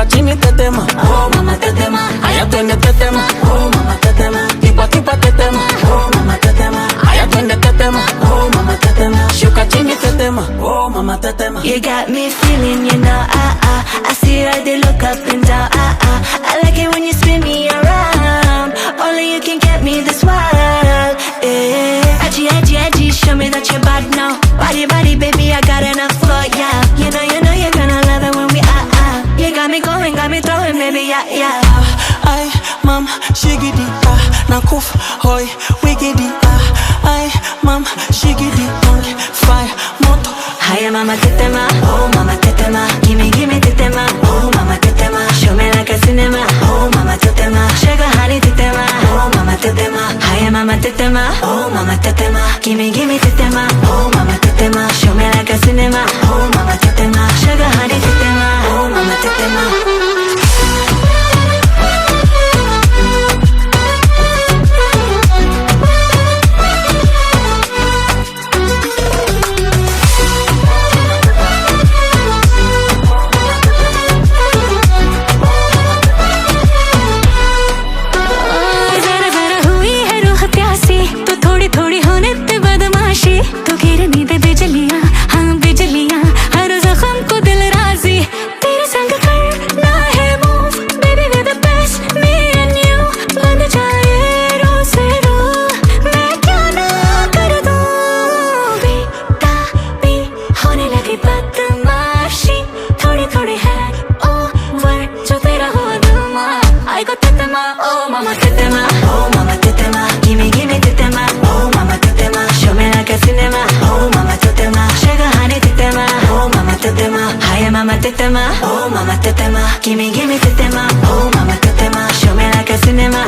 shuka chini tetema, oh mama tetema, haya twende tetema, oh mama tetema, tipa tipa tetema, oh mama tetema, haya twende tetema, oh mama tetema, shuka chini tetema, oh mama tetema. You got me feeling, you know, I see how they look up and down, I like it when you spin me around. Only you can get me this wild, yeah. Edgy, edgy, edgy, show me that you're bad now. Body, body, baby, I got enough for ya. You know, you're gonna love it when we you got me going, got me throwing, baby, yeah, yeah. Ay, mam, shigidi, nakuf, hoy, wigidi, ay, mam, shigidi, fire, moto. Hiya, mama tetema, oh mama tetema, gimme, gimme tetema, oh mama tetema, show me like a cinema, oh mama tetema, sugar honey tetema, oh mama tetema. Hiya, mama tetema, oh mama tetema, gimme, gimme tetema, oh mama tetema, show me like a cinema, oh mama tetema, sugar honey tetema, oh mama tetema. Oh mama tetema, oh mama tetema, gimme, gimme tetema, oh mama tetema, show me like a cinema, oh mama tetema, sugar honey tetema, oh mama tetema. Hiya, mama tetema, oh mama tetema, gimme, gimme tetema, oh mama tetema, show me like a cinema.